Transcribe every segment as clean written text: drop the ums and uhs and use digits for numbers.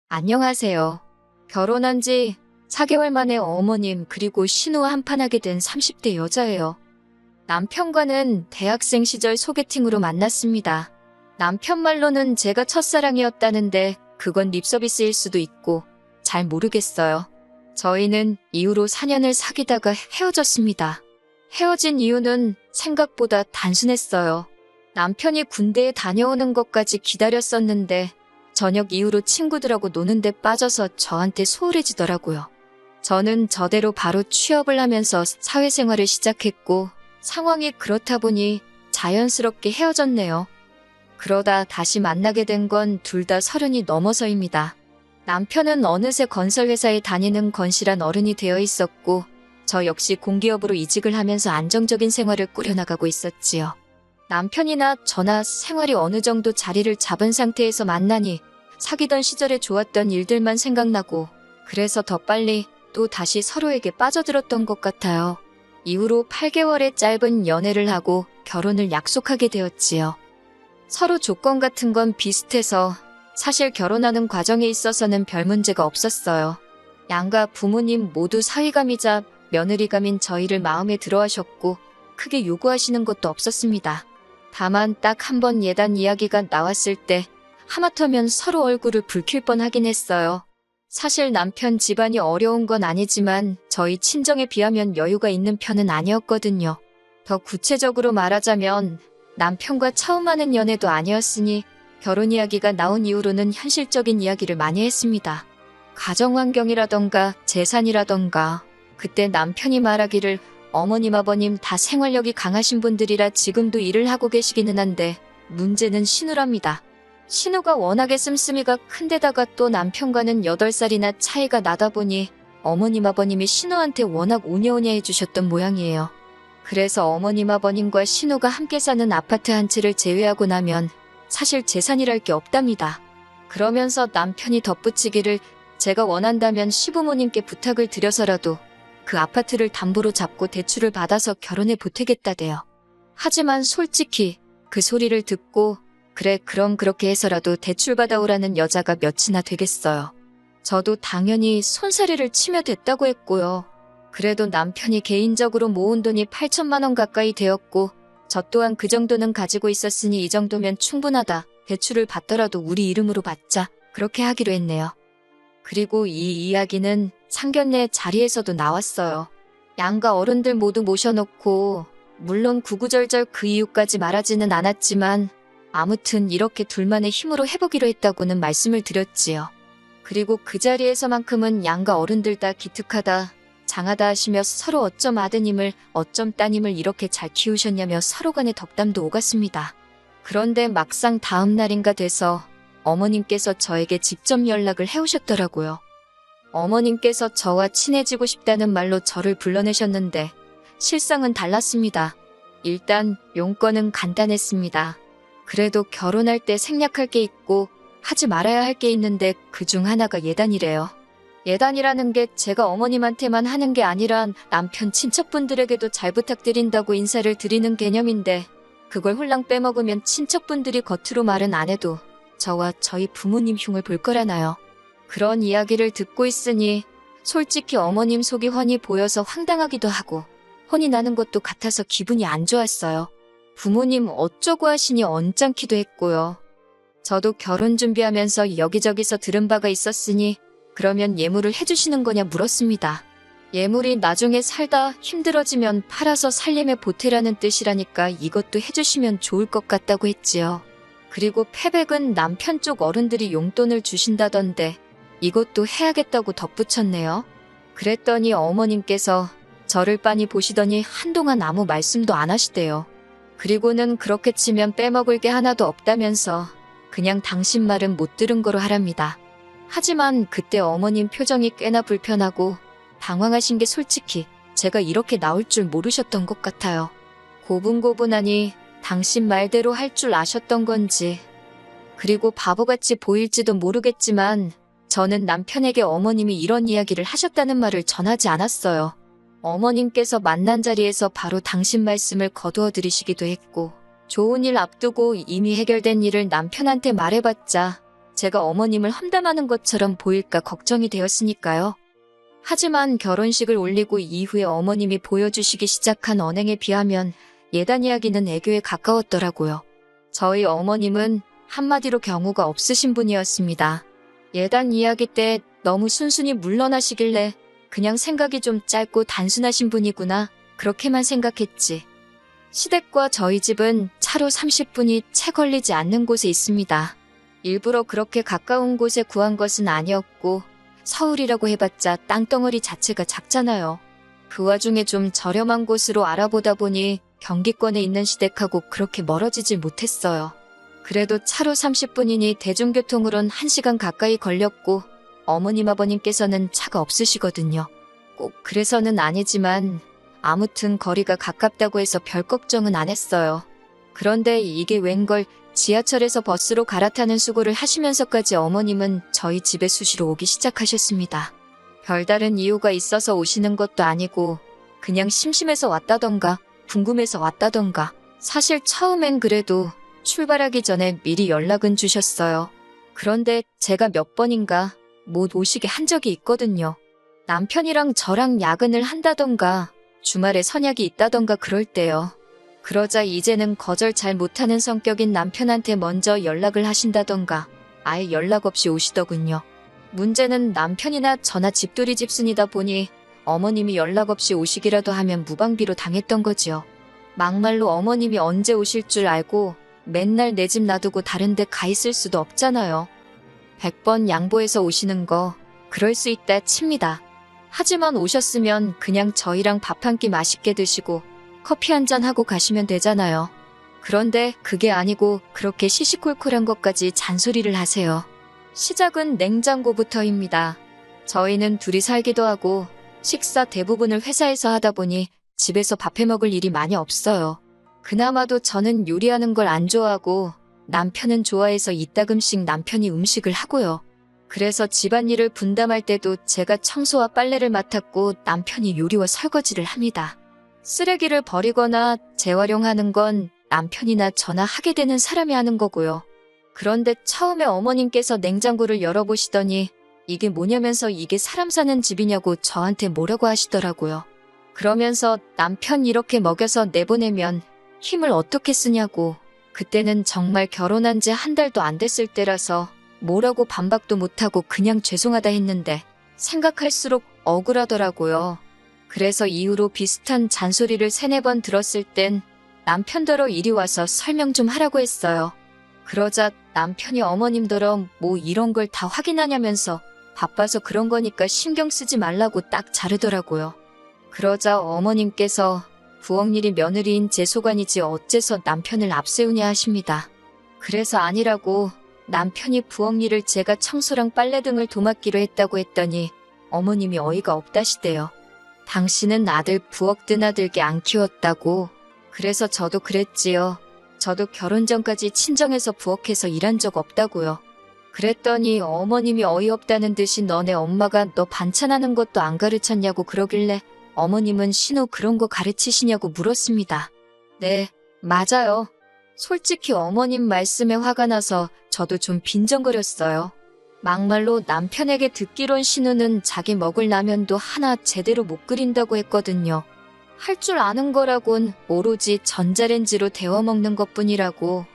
안녕하세요. 결혼한 지 4개월 만에 어머님 그리고 신우와 한판하게 된 30대 여자예요. 남편과는 대학생 시절 소개팅으로 만났습니다. 남편 말로는 제가 첫사랑이었다는데 그건 립서비스일 수도 있고 잘 모르겠어요. 저희는 이후로 4년을 사귀다가 헤어졌습니다. 헤어진 이유는 생각보다 단순했어요. 남편이 군대에 다녀오는 것까지 기다렸었는데 저녁 이후로 친구들하고 노는데 빠져서 저한테 소홀해지더라고요. 저는 저대로 바로 취업을 하면서 사회생활을 시작했고 상황이 그렇다 보니 자연스럽게 헤어졌네요. 그러다 다시 만나게 된 건 둘 다 30이 넘어서입니다. 남편은 어느새 건설회사에 다니는 건실한 어른이 되어 있었고 저 역시 공기업으로 이직을 하면서 안정적인 생활을 꾸려나가고 있었지요. 남편이나 저나 생활이 어느 정도 자리를 잡은 상태에서 만나니 사귀던 시절에 좋았던 일들만 생각나고 그래서 더 빨리 또 다시 서로에게 빠져들었던 것 같아요. 이후로 8개월의 짧은 연애를 하고 결혼을 약속하게 되었지요. 서로 조건 같은 건 비슷해서 사실 결혼하는 과정에 있어서는 별 문제가 없었어요. 양가 부모님 모두 사위감이자 며느리감인 저희를 마음에 들어하셨고 크게 요구하시는 것도 없었습니다. 다만 딱 한 번 예단 이야기가 나왔을 때 하마터면 서로 얼굴을 붉힐 뻔하긴 했어요. 사실 남편 집안이 어려운 건 아니지만 저희 친정에 비하면 여유가 있는 편은 아니었거든요. 더 구체적으로 말하자면 남편과 처음 하는 연애도 아니었으니 결혼 이야기가 나온 이후로는 현실적인 이야기를 많이 했습니다. 가정환경이라던가 재산이라던가 그때 남편이 말하기를 어머님 아버님 다 생활력이 강하신 분들이라 지금도 일을 하고 계시기는 한데 문제는 신우랍니다. 신우가 워낙에 씀씀이가 큰데다가 또 남편과는 8살이나 차이가 나다 보니 어머님 아버님이 신우한테 워낙 오냐오냐 해주셨던 모양이에요. 그래서 어머님 아버님과 신우가 함께 사는 아파트 한 채를 제외하고 나면 사실 재산이랄 게 없답니다. 그러면서 남편이 덧붙이기를 제가 원한다면 시부모님께 부탁을 드려서라도 그 아파트를 담보로 잡고 대출을 받아서 결혼에 보태겠다대요. 하지만 솔직히 그 소리를 듣고 그래 그럼 그렇게 해서라도 대출 받아오라는 여자가 몇이나 되겠어요. 저도 당연히 손사래를 치며 됐다고 했고요. 그래도 남편이 개인적으로 모은 돈이 8천만 원 가까이 되었고 저 또한 그 정도는 가지고 있었으니 이 정도면 충분하다. 대출을 받더라도 우리 이름으로 받자. 그렇게 하기로 했네요. 그리고 이 이야기는 상견례 자리에서도 나왔어요. 양가 어른들 모두 모셔놓고 물론 구구절절 그 이유까지 말하지는 않았지만 아무튼 이렇게 둘만의 힘으로 해보기로 했다고는 말씀을 드렸지요. 그리고 그 자리에서만큼은 양가 어른들 다 기특하다, 장하다 하시며 서로 어쩜 아드님을 어쩜 따님을 이렇게 잘 키우셨냐며 서로 간의 덕담도 오갔습니다. 그런데 막상 다음 날인가 돼서 어머님께서 저에게 직접 연락을 해오셨더라고요. 어머님께서 저와 친해지고 싶다는 말로 저를 불러내셨는데 실상은 달랐습니다. 일단 용건은 간단했습니다. 그래도 결혼할 때 생략할 게 있고 하지 말아야 할 게 있는데 그중 하나가 예단이래요. 예단이라는 게 제가 어머님한테만 하는 게 아니라 남편 친척분들에게도 잘 부탁드린다고 인사를 드리는 개념인데 그걸 홀랑 빼먹으면 친척분들이 겉으로 말은 안 해도 저와 저희 부모님 흉을 볼 거라나요. 그런 이야기를 듣고 있으니 솔직히 어머님 속이 훤히 보여서 황당하기도 하고 혼이 나는 것도 같아서 기분이 안 좋았어요. 부모님 어쩌고 하시니 언짢기도 했고요. 저도 결혼 준비하면서 여기저기서 들은 바가 있었으니 그러면 예물을 해주시는 거냐 물었습니다. 예물이 나중에 살다 힘들어지면 팔아서 살림에 보태라는 뜻이라니까 이것도 해주시면 좋을 것 같다고 했지요. 그리고 패백은 남편 쪽 어른들이 용돈을 주신다던데 이것도 해야겠다고 덧붙였네요. 그랬더니 어머님께서 저를 빤히 보시더니 한동안 아무 말씀도 안 하시대요. 그리고는 그렇게 치면 빼먹을 게 하나도 없다면서 그냥 당신 말은 못 들은 거로 하랍니다. 하지만 그때 어머님 표정이 꽤나 불편하고 당황하신 게 솔직히 제가 이렇게 나올 줄 모르셨던 것 같아요. 고분고분하니 당신 말대로 할 줄 아셨던 건지 그리고 바보같이 보일지도 모르겠지만 저는 남편에게 어머님이 이런 이야기를 하셨다는 말을 전하지 않았어요. 어머님께서 만난 자리에서 바로 당신 말씀을 거두어 들이시기도 했고 좋은 일 앞두고 이미 해결된 일을 남편한테 말해봤자 제가 어머님을 험담하는 것처럼 보일까 걱정이 되었으니까요. 하지만 결혼식을 올리고 이후에 어머님이 보여주시기 시작한 언행에 비하면 예단 이야기는 애교에 가까웠더라고요. 저희 어머님은 한마디로 경우가 없으신 분이었습니다. 예단 이야기 때 너무 순순히 물러나시길래 그냥 생각이 좀 짧고 단순하신 분이구나 그렇게만 생각했지. 시댁과 저희 집은 차로 30분이 채 걸리지 않는 곳에 있습니다. 일부러 그렇게 가까운 곳에 구한 것은 아니었고 서울이라고 해봤자 땅덩어리 자체가 작잖아요. 그 와중에 좀 저렴한 곳으로 알아보다 보니 경기권에 있는 시댁하고 그렇게 멀어지질 못했어요. 그래도 차로 30분이니 대중교통으론 1시간 가까이 걸렸고 어머님 아버님께서는 차가 없으시거든요. 꼭 그래서는 아니지만 아무튼 거리가 가깝다고 해서 별 걱정은 안 했어요. 그런데 이게 웬걸 지하철에서 버스로 갈아타는 수고를 하시면서까지 어머님은 저희 집에 수시로 오기 시작하셨습니다. 별다른 이유가 있어서 오시는 것도 아니고 그냥 심심해서 왔다던가 궁금해서 왔다던가. 사실 처음엔 그래도 출발하기 전에 미리 연락은 주셨어요. 그런데 제가 몇 번인가 못 오시게 한 적이 있거든요. 남편이랑 저랑 야근을 한다던가 주말에 선약이 있다던가 그럴 때요. 그러자 이제는 거절 잘 못하는 성격인 남편한테 먼저 연락을 하신다던가 아예 연락 없이 오시더군요. 문제는 남편이나 저나 집돌이 집순이다 보니 어머님이 연락 없이 오시기라도 하면 무방비로 당했던 거지요. 막말로 어머님이 언제 오실 줄 알고 맨날 내 집 놔두고 다른 데 가 있을 수도 없잖아요. 100번 양보해서 오시는 거 그럴 수 있다 칩니다. 하지만 오셨으면 그냥 저희랑 밥 한 끼 맛있게 드시고 커피 한 잔 하고 가시면 되잖아요. 그런데 그게 아니고 그렇게 시시콜콜한 것까지 잔소리를 하세요. 시작은 냉장고부터입니다. 저희는 둘이 살기도 하고 식사 대부분을 회사에서 하다 보니 집에서 밥해 먹을 일이 많이 없어요. 그나마도 저는 요리하는 걸 안 좋아하고 남편은 좋아해서 이따금씩 남편이 음식을 하고요. 그래서 집안일을 분담할 때도 제가 청소와 빨래를 맡았고 남편이 요리와 설거지를 합니다. 쓰레기를 버리거나 재활용하는 건 남편이나 저나 하게 되는 사람이 하는 거고요. 그런데 처음에 어머님께서 냉장고를 열어보시더니 이게 뭐냐면서 이게 사람 사는 집이냐고 저한테 뭐라고 하시더라고요. 그러면서 남편 이렇게 먹여서 내보내면 힘을 어떻게 쓰냐고. 그때는 정말 결혼한 지 한 달도 안 됐을 때라서 뭐라고 반박도 못하고 그냥 죄송하다 했는데 생각할수록 억울하더라고요. 그래서 이후로 비슷한 잔소리를 3-4번 들었을 땐 남편더러 이리 와서 설명 좀 하라고 했어요. 그러자 남편이 어머님더러 뭐 이런 걸 다 확인하냐면서 바빠서 그런 거니까 신경 쓰지 말라고 딱 자르더라고요. 그러자 어머님께서 부엌일이 며느리인 제 소관이지 어째서 남편을 앞세우냐 하십니다. 그래서 아니라고 남편이 부엌일을 제가 청소랑 빨래 등을 도맡기로 했다고 했더니 어머님이 어이가 없다시대요. 당신은 아들 부엌 드나들게 안 키웠다고. 그래서 저도 그랬지요. 저도 결혼 전까지 친정에서 부엌에서 일한 적 없다고요. 그랬더니 어머님이 어이없다는 듯이 너네 엄마가 너 반찬하는 것도 안 가르쳤냐고 그러길래 어머님은 신호 그런 거 가르치시냐고 물었습니다. 네, 맞아요. 솔직히 어머님 말씀에 화가 나서 저도 좀 빈정거렸어요. 막말로 남편에게 듣기론 신우는 자기 먹을 라면도 하나 제대로 못 끓인다고 했거든요. 할 줄 아는 거라곤 오로지 전자레인지로 데워 먹는 것뿐이라고.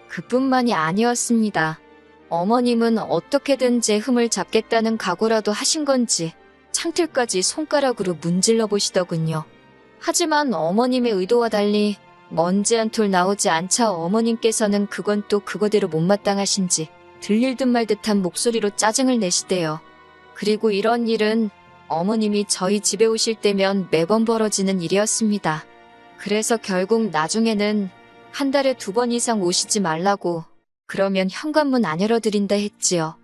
그뿐만이 아니었습니다. 어머님은 어떻게든 제 흠을 잡겠다는 각오라도 하신 건지 창틀까지 손가락으로 문질러 보시더군요. 하지만 어머님의 의도와 달리 먼지 한 톨 나오지 않자 어머님께서는 그건 또 그거대로 못마땅하신지 들릴 듯 말 듯한 목소리로 짜증을 내시대요. 그리고 이런 일은 어머님이 저희 집에 오실 때면 매번 벌어지는 일이었습니다. 그래서 결국 나중에는 한 달에 2번 이상 오시지 말라고, 그러면 현관문 안 열어드린다 했지요.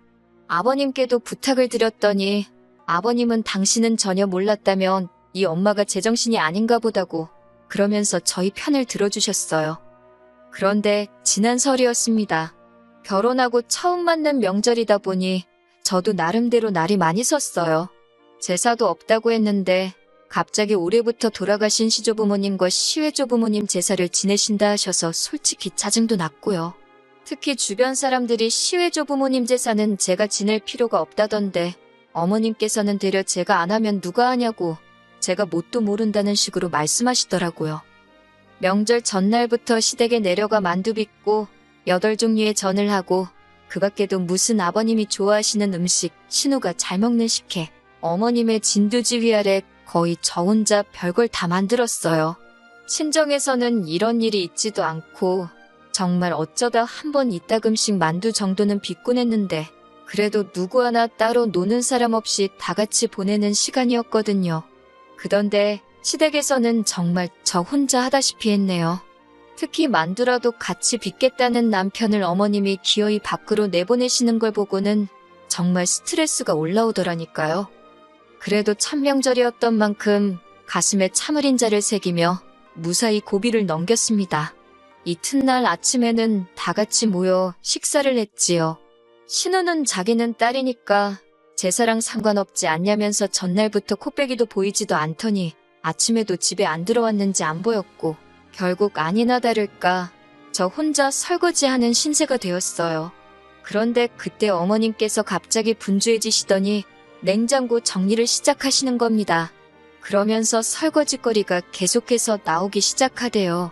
아버님께도 부탁을 드렸더니 아버님은 당신은 전혀 몰랐다면 이 엄마가 제정신이 아닌가 보다고 그러면서 저희 편을 들어주셨어요. 그런데 지난 설이었습니다. 결혼하고 처음 맞는 명절이다 보니 저도 나름대로 날이 많이 섰어요. 제사도 없다고 했는데 갑자기 올해부터 돌아가신 시조부모님과 시외조부모님 제사를 지내신다 하셔서 솔직히 짜증도 났고요. 특히 주변 사람들이 시외조 부모님 재산은 제가 지낼 필요가 없다던데 어머님께서는 되려 제가 안 하면 누가 하냐고 제가 뭣도 모른다는 식으로 말씀하시더라고요. 명절 전날부터 시댁에 내려가 만두 빚고 8종류의 전을 하고 그 밖에도 무슨 아버님이 좋아하시는 음식, 신우가 잘 먹는 식혜, 어머님의 진두지 위아래 거의 저 혼자 별걸 다 만들었어요. 친정에서는 이런 일이 있지도 않고 정말 어쩌다 한 번 이따금씩 만두 정도는 빚곤 했는데 그래도 누구 하나 따로 노는 사람 없이 다 같이 보내는 시간이었거든요. 그런데 시댁에서는 정말 저 혼자 하다시피 했네요. 특히 만두라도 같이 빚겠다는 남편을 어머님이 기어이 밖으로 내보내시는 걸 보고는 정말 스트레스가 올라오더라니까요. 그래도 천명절이었던 만큼 가슴에 참을인자를 새기며 무사히 고비를 넘겼습니다. 이튿날 아침에는 다 같이 모여 식사를 했지요. 신우는 자기는 딸이니까 제사랑 상관없지 않냐면서 전날부터 코빼기도 보이지도 않더니 아침에도 집에 안 들어왔는지 안 보였고 결국 아니나 다를까 저 혼자 설거지하는 신세가 되었어요. 그런데 그때 어머님께서 갑자기 분주해지시더니 냉장고 정리를 시작하시는 겁니다. 그러면서 설거지거리가 계속해서 나오기 시작하대요.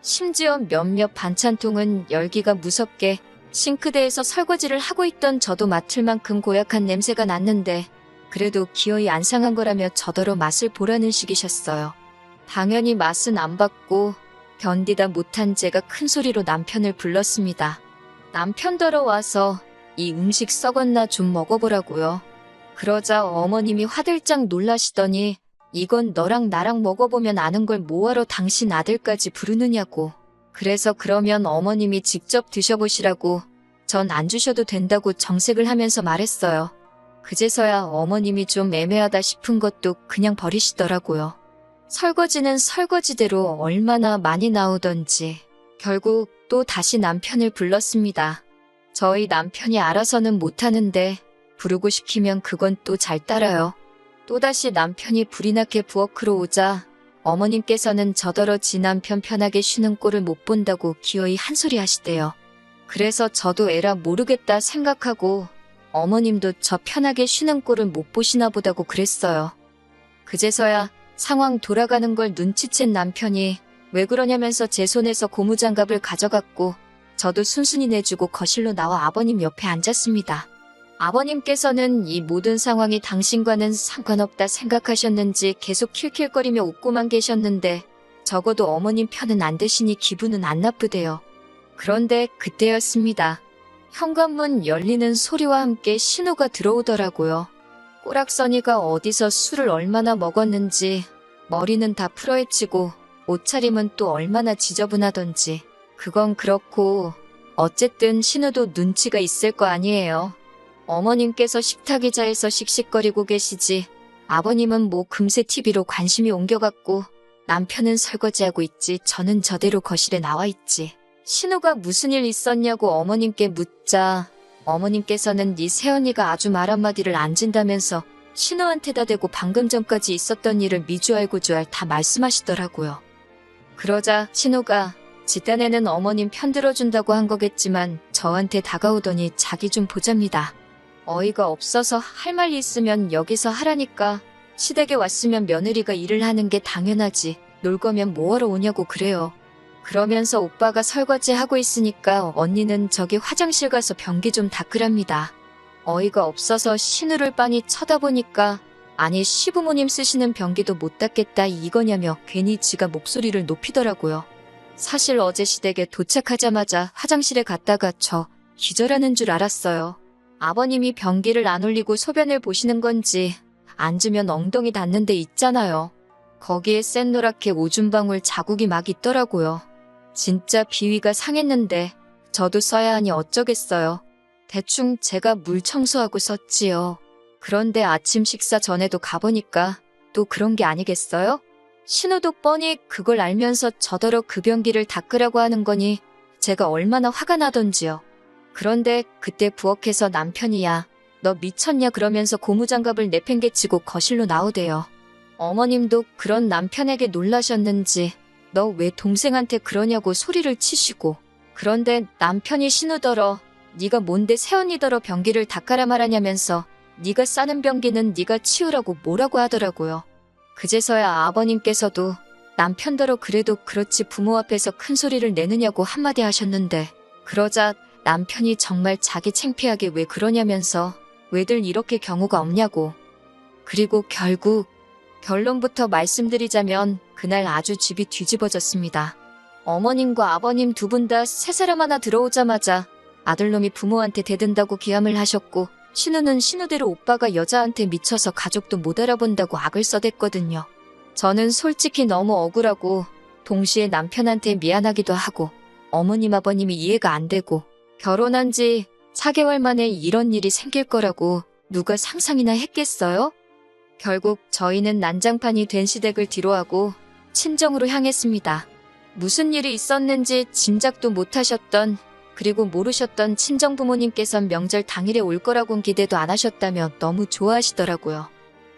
심지어 몇몇 반찬통은 열기가 무섭게 싱크대에서 설거지를 하고 있던 저도 맡을 만큼 고약한 냄새가 났는데 그래도 기어이 안 상한 거라며 저더러 맛을 보라는 식이셨어요. 당연히 맛은 안 봤고 견디다 못한 제가 큰 소리로 남편을 불렀습니다. 남편더러 와서 이 음식 썩었나 좀 먹어보라고요. 그러자 어머님이 화들짝 놀라시더니 이건 너랑 나랑 먹어보면 아는 걸 뭐하러 당신 아들까지 부르느냐고. 그래서 그러면 어머님이 직접 드셔보시라고 전 안 주셔도 된다고 정색을 하면서 말했어요. 그제서야 어머님이 좀 애매하다 싶은 것도 그냥 버리시더라고요. 설거지는 설거지대로 얼마나 많이 나오던지 결국 또 다시 남편을 불렀습니다. 저희 남편이 알아서는 못하는데 부르고 시키면 그건 또 잘 따라요. 또다시 남편이 불이 나게 부엌으로 오자 어머님께서는 저더러 지 남편 편하게 쉬는 꼴을 못 본다고 기어이 한 소리 하시대요. 그래서 저도 에라 모르겠다 생각하고 어머님도 저 편하게 쉬는 꼴을 못 보시나 보다고 그랬어요. 그제서야 상황 돌아가는 걸 눈치챈 남편이 왜 그러냐면서 제 손에서 고무장갑을 가져갔고 저도 순순히 내주고 거실로 나와 아버님 옆에 앉았습니다. 아버님께서는 이 모든 상황이 당신과는 상관없다 생각하셨는지 계속 킬킬거리며 웃고만 계셨는데 적어도 어머님 편은 안 드시니 기분은 안 나쁘대요. 그런데 그때였습니다. 현관문 열리는 소리와 함께 신호가 들어오더라고요. 꼬락서니가 어디서 술을 얼마나 먹었는지 머리는 다 풀어헤치고 옷차림은 또 얼마나 지저분하던지 그건 그렇고 어쨌든 신우도 눈치가 있을 거 아니에요. 어머님께서 식탁 의자에서 씩씩거리고 계시지 아버님은 뭐 금세 TV로 관심이 옮겨갔고 남편은 설거지하고 있지 저는 저대로 거실에 나와 있지. 신우가 무슨 일 있었냐고 어머님께 묻자 어머님께서는 네 새언니가 아주 말 한마디를 안 진다면서 신우한테다 대고 방금 전까지 있었던 일을 미주알고주알 다 말씀하시더라고요. 그러자 신우가 지 딴에는 어머님 편 들어준다고 한 거겠지만 저한테 다가오더니 자기 좀 보잡니다. 어이가 없어서 할 말 있으면 여기서 하라니까 시댁에 왔으면 며느리가 일을 하는 게 당연하지 놀 거면 뭐하러 오냐고 그래요. 그러면서 오빠가 설거지하고 있으니까 언니는 저기 화장실 가서 변기 좀 닦으랍니다. 어이가 없어서 신우를 빤히 쳐다보니까 아니 시부모님 쓰시는 변기도 못 닦겠다 이거냐며 괜히 지가 목소리를 높이더라고요. 사실 어제 시댁에 도착하자마자 화장실에 갔다가 저 기절하는 줄 알았어요. 아버님이 변기를 안 올리고 소변을 보시는 건지 앉으면 엉덩이 닿는 데 있잖아요. 거기에 샛노랗게 오줌방울 자국이 막 있더라고요. 진짜 비위가 상했는데 저도 써야 하니 어쩌겠어요. 대충 제가 물 청소하고 썼지요. 그런데 아침 식사 전에도 가보니까 또 그런 게 아니겠어요? 신우도 뻔히 그걸 알면서 저더러 그 변기를 닦으라고 하는 거니 제가 얼마나 화가 나던지요. 그런데 그때 부엌에서 남편이 야, 너 미쳤냐 그러면서 고무장갑을 내팽개치고 거실로 나오대요. 어머님도 그런 남편에게 놀라셨는지 너 왜 동생한테 그러냐고 소리를 치시고 그런데 남편이 신우더러 네가 뭔데 새언니더러 변기를 닦아라 말하냐면서 네가 싸는 변기는 네가 치우라고 뭐라고 하더라고요. 그제서야 아버님께서도 남편더러 그래도 그렇지 부모 앞에서 큰 소리를 내느냐고 한마디 하셨는데, 그러자 남편이 정말 자기 창피하게 왜 그러냐면서 왜들 이렇게 경우가 없냐고. 그리고 결국 결론부터 말씀드리자면 그날 아주 집이 뒤집어졌습니다. 어머님과 아버님 두 분 다 새 사람 하나 들어오자마자 아들놈이 부모한테 대든다고 기함을 하셨고, 신우는 신우대로 오빠가 여자한테 미쳐서 가족도 못 알아본다고 악을 써댔거든요. 저는 솔직히 너무 억울하고 동시에 남편한테 미안하기도 하고 어머님 아버님이 이해가 안 되고, 결혼한 지 4개월 만에 이런 일이 생길 거라고 누가 상상이나 했겠어요? 결국 저희는 난장판이 된 시댁을 뒤로하고 친정으로 향했습니다. 무슨 일이 있었는지 짐작도 못하셨던, 그리고 모르셨던 친정부모님께선 명절 당일에 올 거라고는 기대도 안 하셨다며 너무 좋아하시더라고요.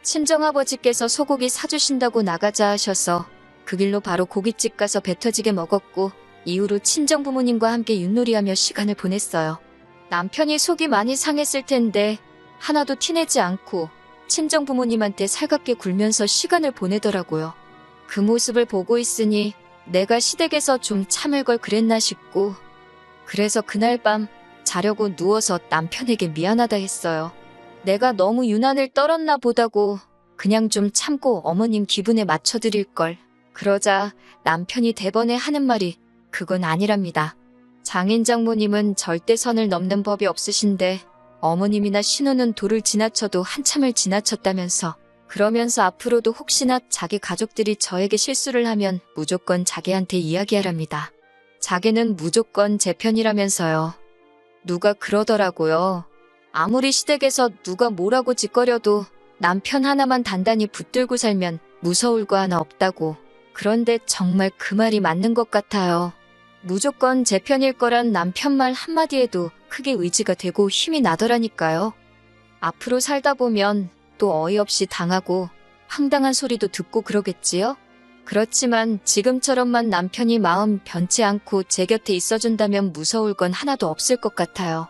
친정아버지께서 소고기 사주신다고 나가자 하셔서 그 길로 바로 고깃집 가서 배 터지게 먹었고, 이후로 친정부모님과 함께 윷놀이하며 시간을 보냈어요. 남편이 속이 많이 상했을 텐데 하나도 티내지 않고 친정부모님한테 살갑게 굴면서 시간을 보내더라고요. 그 모습을 보고 있으니 내가 시댁에서 좀 참을 걸 그랬나 싶고, 그래서 그날 밤 자려고 누워서 남편에게 미안하다 했어요. 내가 너무 유난을 떨었나 보다고 그냥 좀 참고 어머님 기분에 맞춰드릴 걸. 그러자 남편이 대번에 하는 말이 그건 아니랍니다. 장인 장모님은 절대 선을 넘는 법이 없으신데 어머님이나 신우는 도를 지나쳐도 한참을 지나쳤다면서, 그러면서 앞으로도 혹시나 자기 가족들이 저에게 실수를 하면 무조건 자기한테 이야기하랍니다. 자기는 무조건 제 편이라면서요. 누가 그러더라고요. 아무리 시댁에서 누가 뭐라고 짓거려도 남편 하나만 단단히 붙들고 살면 무서울 거 하나 없다고. 그런데 정말 그 말이 맞는 것 같아요. 무조건 제 편일 거란 남편 말 한마디에도 크게 의지가 되고 힘이 나더라니까요. 앞으로 살다 보면 또 어이없이 당하고 황당한 소리도 듣고 그러겠지요? 그렇지만 지금처럼만 남편이 마음 변치 않고 제 곁에 있어준다면 무서울 건 하나도 없을 것 같아요.